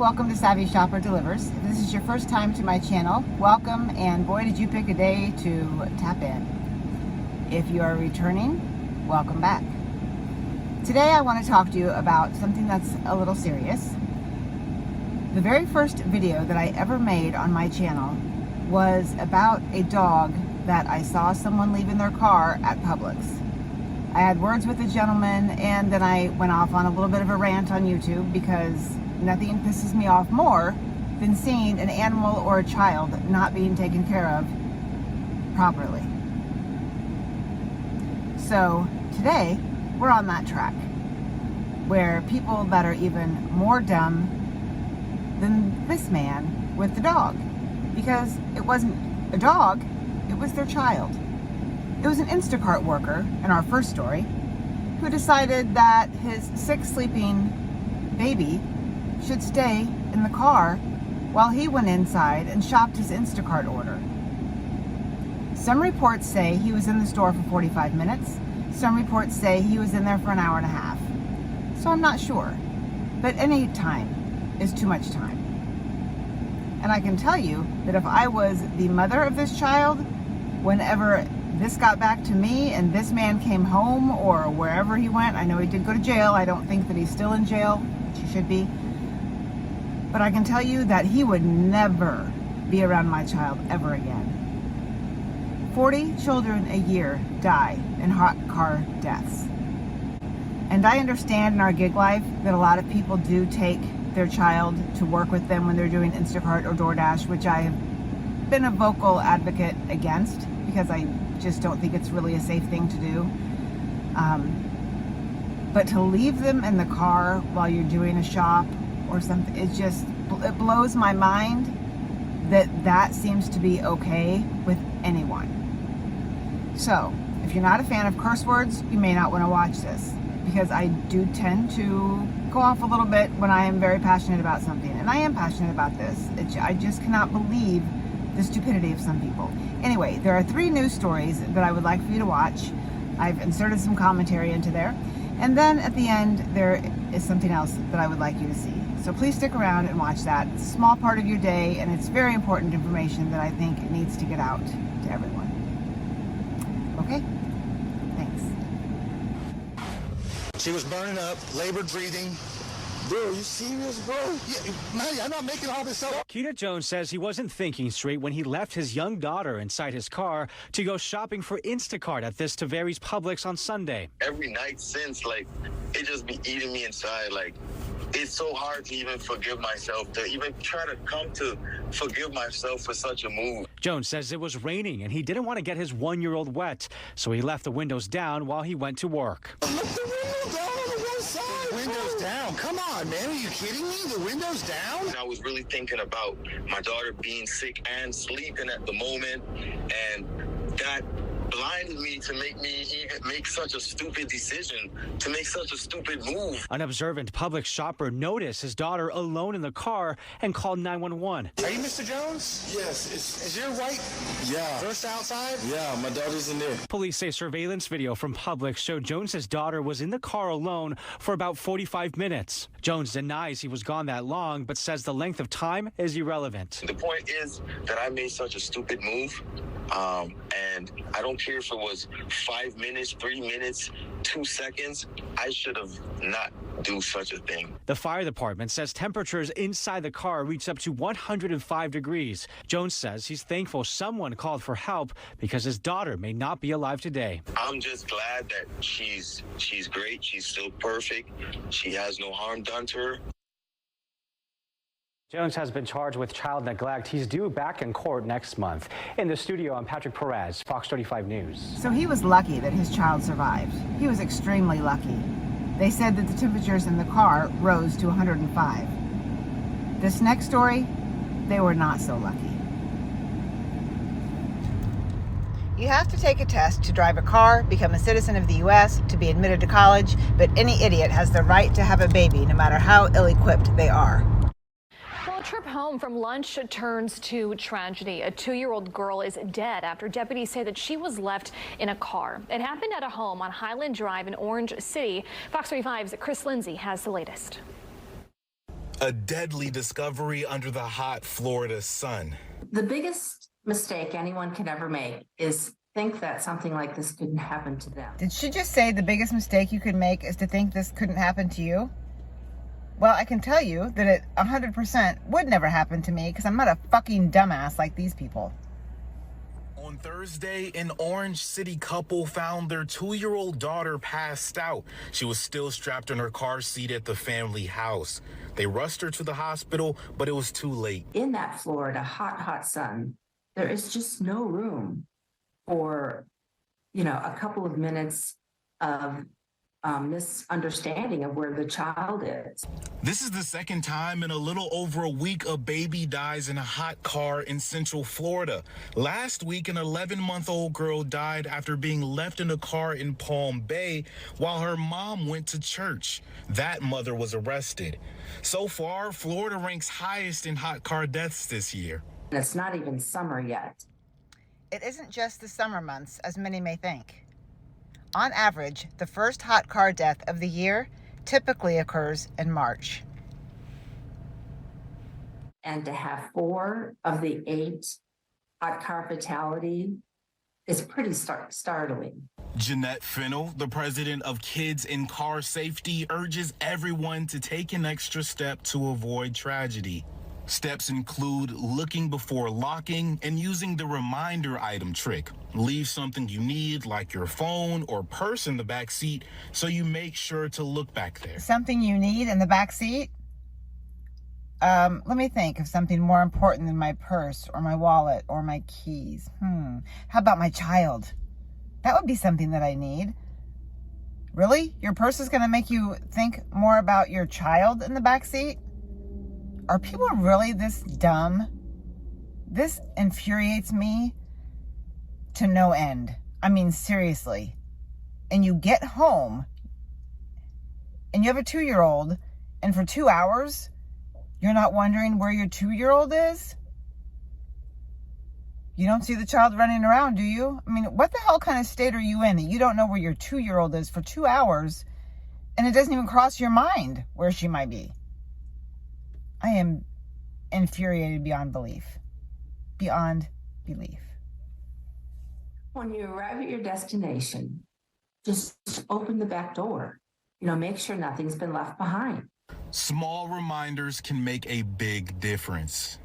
welcome to Savvy Shopper Delivers. If this is your first time to my channel, welcome, and boy did you pick a day to tap in. If you are returning, welcome back. Today I want to talk to you about something that's a little serious. The very first video that I ever made on my channel was about a dog that I saw someone leave in their car at Publix. I had words with a gentleman, and then I went off on a little bit of a rant on YouTube because nothing pisses me off more than seeing an animal or a child not being taken care of properly. So today we're on that track where people that are even more dumb than this man with the dog, because it wasn't a dog, it was their child. It was an Instacart worker in our first story who decided that his sick sleeping baby should stay in the car while he went inside and shopped his Instacart order. Some reports say he was in the store for 45 minutes. Some reports say he was in there for an hour and a half. So I'm not sure, but any time is too much time. And I can tell you that if I was the mother of this child, whenever this got back to me and this man came home or wherever he went, I know he did go to jail. I don't think that he's still in jail, which he should be. But I can tell you that he would never be around my child ever again. 40 children a year die in hot car deaths. And I understand in our gig life that a lot of people do take their child to work with them when they're doing Instacart or DoorDash, which I have been a vocal advocate against because I just don't think it's really a safe thing to do. But to leave them in the car while you're doing a shop or something, it blows my mind that seems to be okay with anyone. So if you're not a fan of curse words, you may not want to watch this, because I do tend to go off a little bit when I am very passionate about something, and I am passionate about this. I just cannot believe the stupidity of some people. Anyway, there are 3 news stories that I would like for you to watch. I've inserted some commentary into there. And then at the end, there is something else that I would like you to see. So please stick around and watch that. It's a small part of your day, and it's very important information that I think needs to get out to everyone. Okay? Thanks. She was burning up, labored breathing. Bro, are you serious, bro? Yeah, man, I'm not making all this up. Keita Jones says he wasn't thinking straight when he left his young daughter inside his car to go shopping for Instacart at this Tavares Publix on Sunday. Every night since, it just be eating me inside. It's so hard to even forgive myself, to even try to come to forgive myself for such a move. Jones says it was raining and he didn't want to get his 1-year-old wet, so he left the windows down while he went to work. Look the window down on the one side. Windows down. Come on, man. Are you kidding me? The windows down? I was really thinking about my daughter being sick and sleeping at the moment, and that blinded me to make me even make such a stupid decision, to make such a stupid move. An observant Publix shopper noticed his daughter alone in the car and called 911. Are you Mr. Jones? Yes. Is your white verse outside? Yeah, my daughter's in there. Police say surveillance video from Publix showed Jones's daughter was in the car alone for about 45 minutes. Jones denies he was gone that long, but says the length of time is irrelevant. The point is that I made such a stupid move, and I don't care if it was 5 minutes, 3 minutes, 2 seconds. I should have not do such a thing. The fire department says temperatures inside the car reached up to 105 degrees. Jones says he's thankful someone called for help because his daughter may not be alive today. I'm just glad that she's great. She's still perfect. She has no harm done to her. Jones has been charged with child neglect. He's due back in court next month. In the studio, I'm Patrick Perez, Fox 35 News. So he was lucky that his child survived. He was extremely lucky. They said that the temperatures in the car rose to 105. This next story, they were not so lucky. You have to take a test to drive a car, become a citizen of the U.S., to be admitted to college, but any idiot has the right to have a baby, no matter how ill-equipped they are. Well, a trip home from lunch turns to tragedy. A 2-year-old girl is dead after deputies say that she was left in a car. It happened at a home on Highland Drive in Orange City. Fox 35's Chris Lindsay has the latest. A deadly discovery under the hot Florida sun. The biggest mistake anyone can ever make is think that something like this couldn't happen to them. Did she just say the biggest mistake you could make is to think this couldn't happen to you? Well, I can tell you that it 100% would never happen to me because I'm not a fucking dumbass like these people. On Thursday, an Orange City couple found their 2-year-old daughter passed out. She was still strapped in her car seat at the family house. They rushed her to the hospital, but it was too late. In that Florida hot sun, there is just no room for, a couple of minutes of misunderstanding of where the child is. This is the second time in a little over a week a baby dies in a hot car in Central Florida. Last week, an 11-month-old girl died after being left in a car in Palm Bay while her mom went to church. That mother was arrested. So far, Florida ranks highest in hot car deaths this year. And it's not even summer yet. It isn't just the summer months, as many may think. On average, the first hot car death of the year typically occurs in March. And to have 4 of the 8 hot car fatality is pretty startling. Jeanette Fennell, the president of Kids in Car Safety, urges everyone to take an extra step to avoid tragedy. Steps include looking before locking and using the reminder item trick. Leave something you need, like your phone or purse, in the back seat, so you make sure to look back there. Something you need in the back seat? Let me think of something more important than my purse or my wallet or my keys. How about my child? That would be something that I need. Really? Your purse is going to make you think more about your child in the back seat? Are people really this dumb? This infuriates me to no end. I mean, seriously. And you get home and you have a 2-year-old, and for 2 hours, you're not wondering where your 2-year-old is? You don't see the child running around, do you? I mean, what the hell kind of state are you in that you don't know where your 2-year-old is for 2 hours and it doesn't even cross your mind where she might be? I am infuriated beyond belief. Beyond belief. When you arrive at your destination, just open the back door. Make sure nothing's been left behind. Small reminders can make a big difference.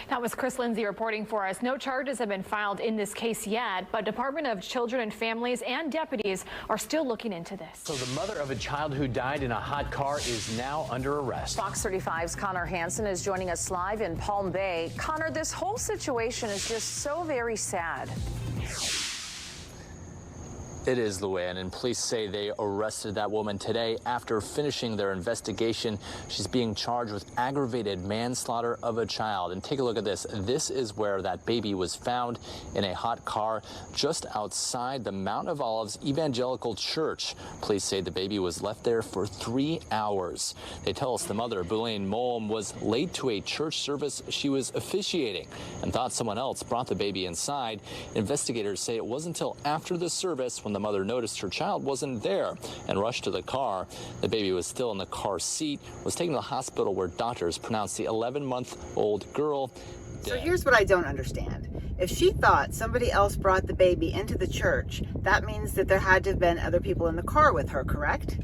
That was Chris Lindsay reporting for us. No charges have been filed in this case yet, but Department of Children and Families and deputies are still looking into this. So the mother of a child who died in a hot car is now under arrest. Fox 35's Connor Hansen is joining us live in Palm Bay. Connor, this whole situation is just so very sad. It is, Luann, and police say they arrested that woman today after finishing their investigation. She's being charged with aggravated manslaughter of a child. And take a look at this. This is where that baby was found, in a hot car just outside the Mount of Olives Evangelical Church. Police say the baby was left there for 3 hours. They tell us the mother, Boulain Molm, was late to a church service she was officiating and thought someone else brought the baby inside. Investigators say it wasn't until after the service, when the mother noticed her child wasn't there and rushed to the car. The baby was still in the car seat, was taken to the hospital where doctors pronounced the 11-month-old girl dead. So here's what I don't understand. If she thought somebody else brought the baby into the church, that means that there had to have been other people in the car with her, correct?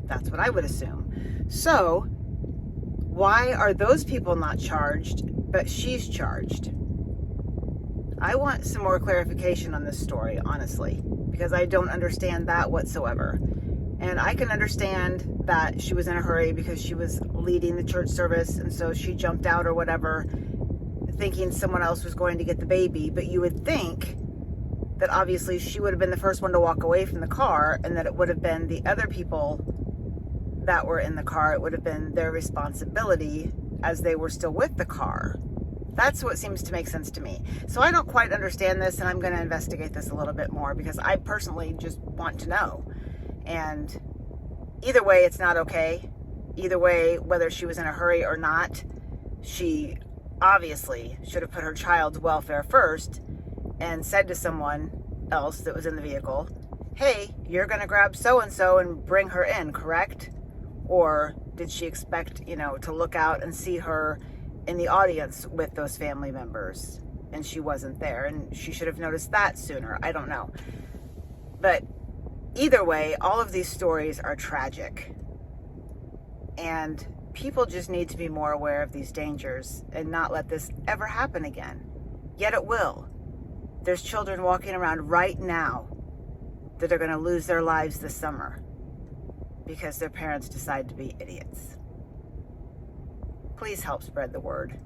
That's what I would assume. So why are those people not charged, but she's charged? I want some more clarification on this story, honestly, because I don't understand that whatsoever. And I can understand that she was in a hurry because she was leading the church service, and so she jumped out or whatever, thinking someone else was going to get the baby. But you would think that obviously she would have been the first one to walk away from the car, and that it would have been the other people that were in the car, it would have been their responsibility as they were still with the car. That's what seems to make sense to me. So I don't quite understand this, and I'm going to investigate this a little bit more because I personally just want to know. And either way, it's not okay. Either way, whether she was in a hurry or not, she obviously should have put her child's welfare first and said to someone else that was in the vehicle, hey, you're going to grab so-and-so and bring her in, correct? Or did she expect, to look out and see her in the audience with those family members? And she wasn't there, and she should have noticed that sooner. I don't know. But either way, all of these stories are tragic. And people just need to be more aware of these dangers and not let this ever happen again. Yet it will. There's children walking around right now that are going to lose their lives this summer because their parents decide to be idiots. Please help spread the word.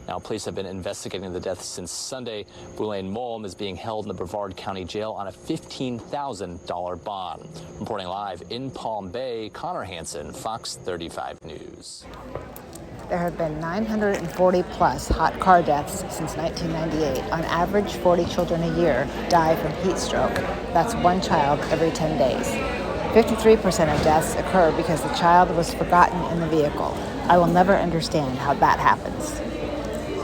Now, police have been investigating the death since Sunday. Boulain Molm is being held in the Brevard County Jail on a $15,000 bond. Reporting live in Palm Bay, Connor Hansen, Fox 35 News. There have been 940 plus hot car deaths since 1998. On average, 40 children a year die from heat stroke. That's one child every 10 days. 53% of deaths occur because the child was forgotten in the vehicle. I will never understand how that happens.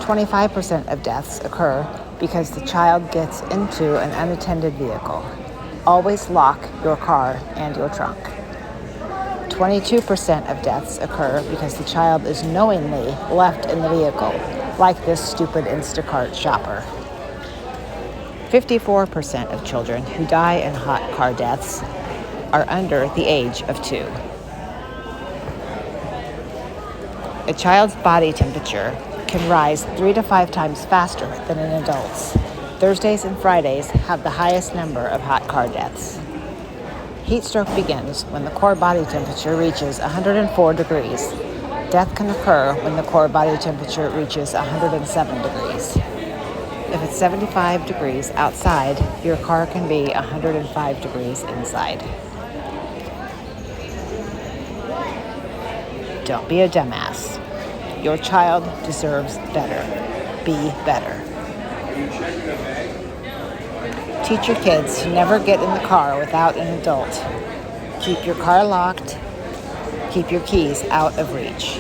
25% of deaths occur because the child gets into an unattended vehicle. Always lock your car and your trunk. 22% of deaths occur because the child is knowingly left in the vehicle, like this stupid Instacart shopper. 54% of children who die in hot car deaths are under the age of 2. A child's body temperature can rise 3 to 5 times faster than an adult's. Thursdays and Fridays have the highest number of hot car deaths. Heat stroke begins when the core body temperature reaches 104 degrees. Death can occur when the core body temperature reaches 107 degrees. If it's 75 degrees outside, your car can be 105 degrees inside. Don't be a dumbass. Your child deserves better. Be better. Teach your kids to never get in the car without an adult. Keep your car locked. Keep your keys out of reach.